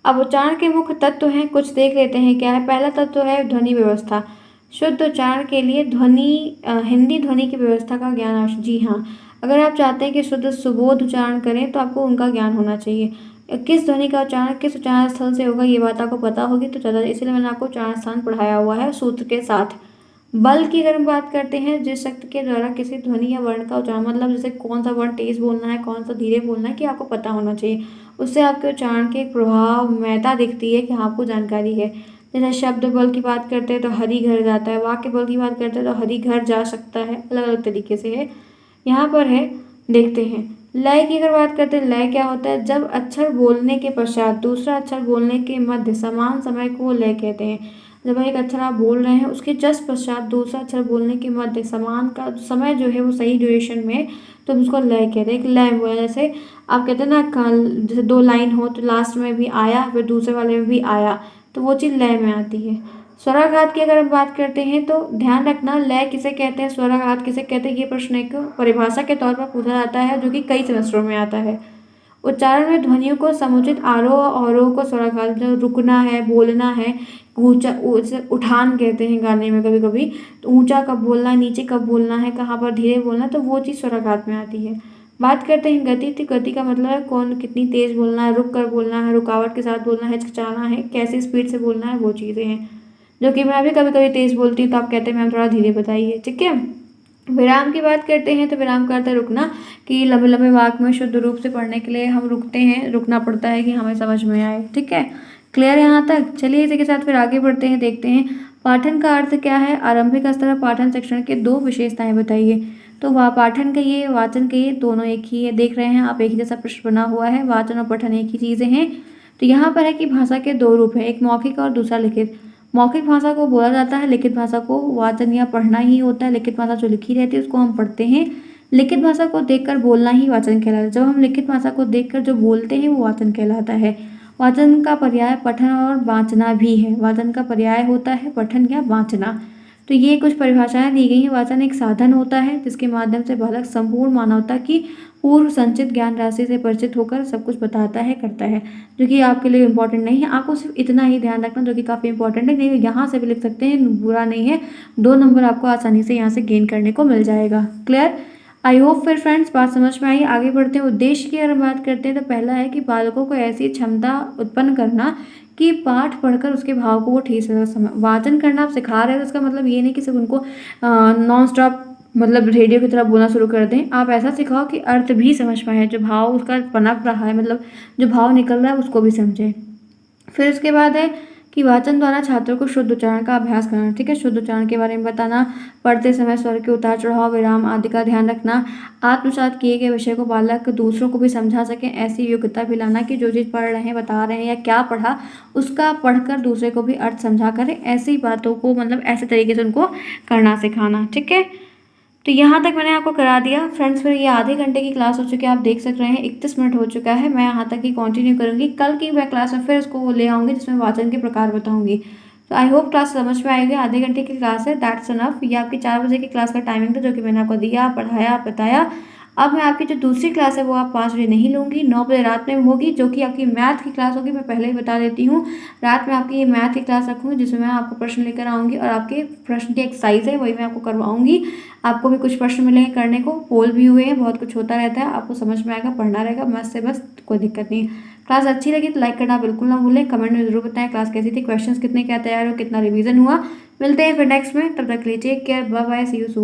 अब उच्चारण के मुख्य तत्व हैं, कुछ देख लेते हैं क्या है। पहला तत्व है ध्वनि व्यवस्था। शुद्ध उच्चारण के लिए हिंदी ध्वनि की व्यवस्था का ज्ञान आवश्यक। जी हाँ, अगर आप चाहते हैं कि शुद्ध सुबोध उच्चारण करें तो आपको उनका ज्ञान होना चाहिए। किस ध्वनि का उच्चारण किस उच्चारण स्थल से होगा ये बात आपको पता होगी तो ज़्यादा, इसलिए मैंने आपको उच्चारण स्थान पढ़ाया हुआ है सूत्र के साथ। बल की अगर हम बात करते हैं, जिस शक्ति के द्वारा किसी ध्वनि या वर्ण का उच्चारण, मतलब जैसे कौन सा वर्ण तेज बोलना है कौन सा धीरे बोलना है, कि आपको पता होना चाहिए। उससे आपके उच्चारण की एक प्रभावमयता दिखती है कि हाँ आपको जानकारी है। जैसे शब्द बल की बात करते हैं तो हरि घर जाता है, वाक्य बल की बात करते हैं तो हरि घर जा सकता है, अलग अलग तरीके से है। यहाँ पर है, देखते हैं। लय की अगर बात करते हैं, लय क्या होता है, जब अक्षर बोलने के पश्चात दूसरा अक्षर बोलने के मध्य समान समय को लय कहते हैं। जब एक अक्षर आप बोल रहे हैं उसके जस्ट पश्चात दूसरा अक्षर बोलने के मध्य समान का समय जो है वो सही ड्यूरेशन में, तो उसको लय कहते हैं। एक लय हुआ, जैसे आप कहते हैं ना, जैसे 2 लाइन हो तो लास्ट में भी आया फिर दूसरे वाले में भी आया, तो वो चीज़ लय में आती है। स्वराघात की अगर हम बात करते हैं तो ध्यान रखना, लय किसे कहते हैं स्वराघात किसे कहते हैं, ये प्रश्न एक परिभाषा के तौर पर पूछा जाता है जो कि कई सेमेस्टरों में आता है। उच्चारण में ध्वनियों को समुचित आरोह अवरोह को स्वराघात, जो रुकना है बोलना है, ऊंचा उठान कहते हैं गाने में कभी कभी, तो ऊंचा कब बोलना है नीचे कब बोलना है कहाँ पर धीरे बोलना है, तो वो चीज़ स्वराघात में आती है। बात करते हैं गति, तो गति का मतलब है कौन कितनी तेज बोलना है, रुक कर बोलना है, रुकावट के साथ बोलना है, हिचकिचाना है, कैसे स्पीड से बोलना है, वो चीज़ें हैं। जो कि मैं भी कभी कभी तेज बोलती हूँ तो आप कहते हैं मैम थोड़ा धीरे बताइए। ठीक है, विराम की बात करते हैं तो विराम का अर्थ है रुकना, कि लंबे लंबे वाक्य में शुद्ध रूप से पढ़ने के लिए हम रुकते हैं, रुकना पड़ता है कि हमें समझ में आए। ठीक है, क्लियर यहाँ तक? चलिए इसी के साथ फिर आगे बढ़ते हैं, देखते हैं पाठन का अर्थ क्या है। आरंभिक स्तर पाठन शिक्षण के 2 विशेषताएं बताइए। तो वह पाठन कहिए, वाचन कहिए, दोनों एक ही है। देख रहे हैं आप, एक ही जैसा प्रश्न बना हुआ है। वाचन और पठन एक ही चीज़ें हैं। तो यहाँ पर है कि भाषा के 2 रूप हैं, एक मौखिक और दूसरा लिखित। मौखिक भाषा को बोला जाता है, लिखित भाषा को वाचन या पढ़ना ही होता है। लिखित भाषा जो लिखी रहती है उसको हम पढ़ते हैं, लिखित भाषा को देखकर बोलना ही वाचन कहलाता है। जब हम लिखित भाषा को देखकर जो बोलते हैं वो वाचन कहलाता है। वाचन का पर्याय पठन और वाचना भी है। वाचन का पर्याय होता है पठन या वाचना। तो ये कुछ परिभाषाएं दी गई हैं। वाचन एक साधन होता है जिसके माध्यम से बालक संपूर्ण मानवता की पूर्व संचित ज्ञान राशि से परिचित होकर सब कुछ बताता है, करता है, जो कि आपके लिए इम्पोर्टेंट नहीं है। आपको सिर्फ इतना ही ध्यान रखना जो कि काफ़ी इंपॉर्टेंट है। नहीं यहाँ से भी लिख सकते हैं, बुरा नहीं है। 2 नंबर आपको आसानी से यहाँ से गेन करने को मिल जाएगा। क्लियर? आई होप फिर फ्रेंड्स बात समझ में आई। आगे बढ़ते हैं। उद्देश्य की अगर बात करते हैं तो पहला है कि बालकों को ऐसी क्षमता उत्पन्न करना कि पाठ पढ़कर उसके भाव को वो ठीक से समझ। वाचन करना आप सिखा रहे हैं तो इसका मतलब ये नहीं कि सिर्फ उनको नॉन स्टॉप मतलब रेडियो की तरह बोलना शुरू कर दें। आप ऐसा सिखाओ कि अर्थ भी समझ पाए, जो भाव उसका पनप रहा है, मतलब जो भाव निकल रहा है उसको भी समझें। फिर उसके बाद है कि वाचन द्वारा छात्रों को शुद्ध उच्चारण का अभ्यास करना। ठीक है, शुद्ध उच्चारण के बारे में बताना, पढ़ते समय स्वर के उतार चढ़ाव, विराम आदि का ध्यान रखना, आत्मसात किए गए विषय को बालक दूसरों को भी समझा सकें, ऐसी योग्यता भी लाना कि जो चीज़ पढ़ रहे हैं, बता रहे हैं या क्या पढ़ा उसका पढ़कर दूसरे को भी अर्थ समझा करें। ऐसी बातों को मतलब ऐसे तरीके से उनको करना सिखाना। ठीक है, तो यहाँ तक मैंने आपको करा दिया फ्रेंड्स। फिर ये आधे घंटे की क्लास हो चुकी है, आप देख सक रहे हैं 31 मिनट हो चुका है। मैं यहाँ तक ही कंटिन्यू करूँगी। कल की मैं क्लास में फिर इसको ले आऊँगी जिसमें वाचन के प्रकार बताऊँगी। तो आई होप क्लास समझ में आएगी। आधे घंटे की क्लास है, दैट्स इनफ। ये आपकी 4 बजे की क्लास का टाइमिंग था जो कि मैंने आपको दिया, पढ़ाया, बताया। अब मैं आपकी जो दूसरी क्लास है वो आप 5 बजे नहीं लूँगी, 9 बजे रात में होगी, जो कि आपकी मैथ की क्लास होगी। मैं पहले ही बता देती हूँ, रात में आपकी ये मैथ की क्लास रखूँगी जिसमें मैं आपको प्रश्न लेकर आऊँगी और आपके प्रश्न की एक्सरसाइज है वही मैं आपको करवाऊँगी। आपको भी कुछ प्रश्न मिलेंगे करने को, पोल भी हुए हैं, बहुत कुछ होता रहता है, आपको समझ में आएगा, पढ़ना रहेगा मस्त से बस, कोई दिक्कत नहीं है। क्लास अच्छी लगी तो लाइक करना बिल्कुल ना भूलें। कमेंट में जरूर बताएं क्लास कैसी थी, क्वेश्चंस कितने क्या तैयार हो, कितना रिवीजन हुआ। मिलते हैं फिर नेक्स्ट में, तब तक के लिए take care, bye bye, see you soon.